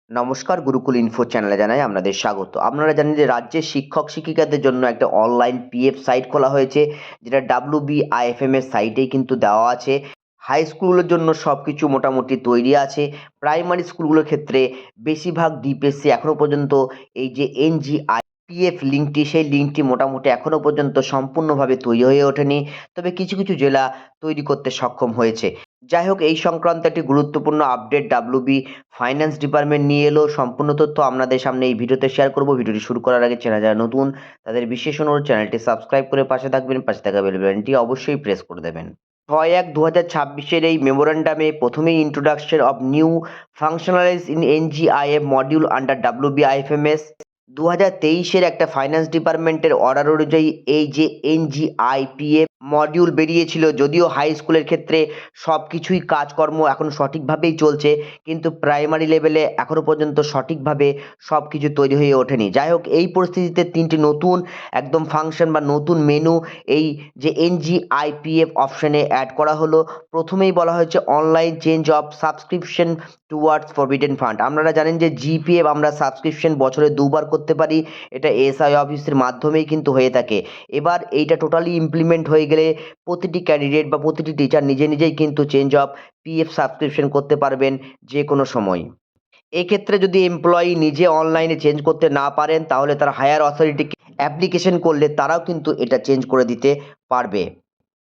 নমস্কার, গুরুকুল ইনফো চ্যানেলে জানাই আপনাদের স্বাগত। আপনারা জানেন যে রাজ্যের শিক্ষক শিক্ষিকাদের জন্য একটা অনলাইন পিএফ সাইট খোলা হয়েছে, যেটা WBIFM এর সাইটেই কিন্তু দেওয়া আছে। হাই স্কুলগুলোর জন্য সবকিছু মোটামুটি তৈরি আছে। প্রাইমারি স্কুলগুলোর ক্ষেত্রে বেশিরভাগ ডিপিএসসি এখনো পর্যন্ত এই যে NGI পিএফ লিঙ্কটি, সেই লিঙ্কটি মোটামুটি এখনো পর্যন্ত সম্পূর্ণভাবে তৈরি হয়ে ওঠেনি। তবে কিছু কিছু জেলা তৈরি করতে সক্ষম হয়েছে। যাই হোক, এই সংক্রান্ত একটি গুরুত্বপূর্ণ আপডেট WB ফাইন্যান্স ডিপার্টমেন্ট নিয়ে এলো। সম্পূর্ণ তথ্য আপনাদের সামনে এই ভিডিওতে শেয়ার করব। ভিডিওটি শুরু করার আগে চ্যানেল যারা নতুন, তাদের বিশেষ অনুরোধ, চ্যানেলটি সাবস্ক্রাইব করে পাশে থাকবেন। পাশে থাকা বেল বাটনটি অবশ্যই প্রেস করে দেবেন। 6/1/2026 এই মেমোরেন্ডামে প্রথমেই introduction of new functionalities in NGIF module under WBIFMS। 2023 একটা ফাইন্যান্স ডিপার্টমেন্টের অর্ডার অনুযায়ী এই যে NGIPF মডিউল বেরিয়েছিল, যদিও হাই স্কুলের ক্ষেত্রে সবকিছুই কাজকর্ম এখন সঠিকভাবেই চলছে, কিন্তু প্রাইমারি লেভেলে এখনো পর্যন্ত সঠিকভাবে সবকিছু তৈরি হয়ে ওঠেনি। যাই হোক, এই পরিস্থিতিতে তিনটি নতুন একদম ফাংশন বা নতুন মেনু এই যে NGIPF অপশনে অ্যাড করা হলো। প্রথমেই বলা হয়েছে online change of subscription towards provident fund. আপনারা জানেন যে GPF আমরা সাবস্ক্রিপশন বছরে 2বার করতে পারি। এটা SI অফিসের মাধ্যমেই কিন্তু হয়ে থাকে। এবার এইটা টোটালি ইমপ্লিমেন্ট হয়ে গেলে প্রতিটি ক্যান্ডিডেট বা প্রতিটি টিচার নিজে নিজেই কিন্তু চেঞ্জ অফ PF সাবস্ক্রিপশন করতে পারবেন যে কোনো সময়। এক্ষেত্রে যদি এমপ্লয়ি নিজে অনলাইনে চেঞ্জ করতে না পারেন, তাহলে তার হায়ার অথরিটিকে অ্যাপ্লিকেশন করলে তারাও কিন্তু এটা চেঞ্জ করে দিতে পারবে।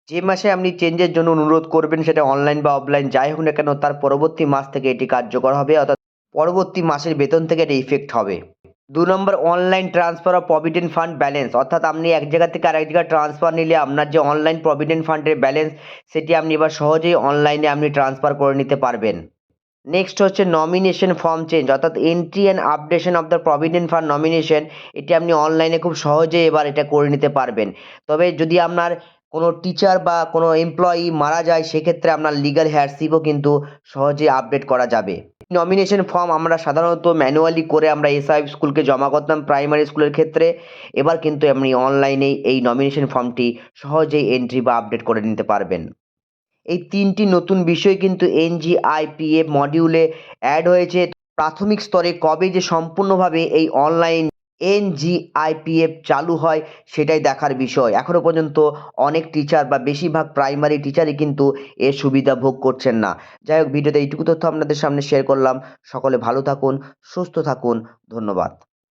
যে মাসে আপনি চেঞ্জের জন্য অনুরোধ করবেন, সেটা অনলাইন বা অফলাইন যাই হোক না কেন, তার পরবর্তী মাস থেকে এটি কার্যকর হবে, অর্থাৎ পরবর্তী মাসের বেতন থেকে এটা ইফেক্ট হবে। 2 number online transfer of provident fund balance, অর্থাৎ আপনি এক জায়গা থেকে আরেক জায়গায় ট্রান্সফার নিলে আপনার যে অনলাইন প্রভিডেন্ট ফান্ডের ব্যালেন্স, সেটি আপনি এবার সহজেই অনলাইনে আপনি ট্রান্সফার করে নিতে পারবেন। নেক্সট হচ্ছে নমিনেশন ফর্ম চেঞ্জ, অর্থাৎ entry and updation of the provident fund nomination. এটি আপনি অনলাইনে খুব সহজেই এবার এটা করে নিতে পারবেন। তবে যদি আপনার কোনো টিচার বা কোনো এমপ্লয়ি মারা যায়, সেক্ষেত্রে আপনার লিগ্যাল হেয়ারশিপও কিন্তু সহজেই আপডেট করা যাবে। নমিনেশন ফর্ম আমরা সাধারণত ম্যানুয়ালি করে আমরা SI স্কুলকে জমা করতাম প্রাইমারি স্কুলের ক্ষেত্রে। এবার কিন্তু আপনি অনলাইনেই এই নমিনেশন ফর্মটি সহজেই এন্ট্রি বা আপডেট করে নিতে পারবেন। এই 3টি নতুন বিষয় কিন্তু NGIPF মডিউলে অ্যাড হয়েছে। প্রাথমিক স্তরে কবে যে সম্পূর্ণভাবে এই অনলাইন NGIPF চালু হয়, সেটাই দেখার বিষয়। এখনো পর্যন্ত অনেক টিচার বা বেশিরভাগ প্রাইমারি টিচারই কিন্তু এর সুবিধা ভোগ করছেন না। যাই হোক, ভিডিওতে এইটুকু তথ্য আপনাদের সামনে শেয়ার করলাম। সকলে ভালো থাকুন, সুস্থ থাকুন। ধন্যবাদ।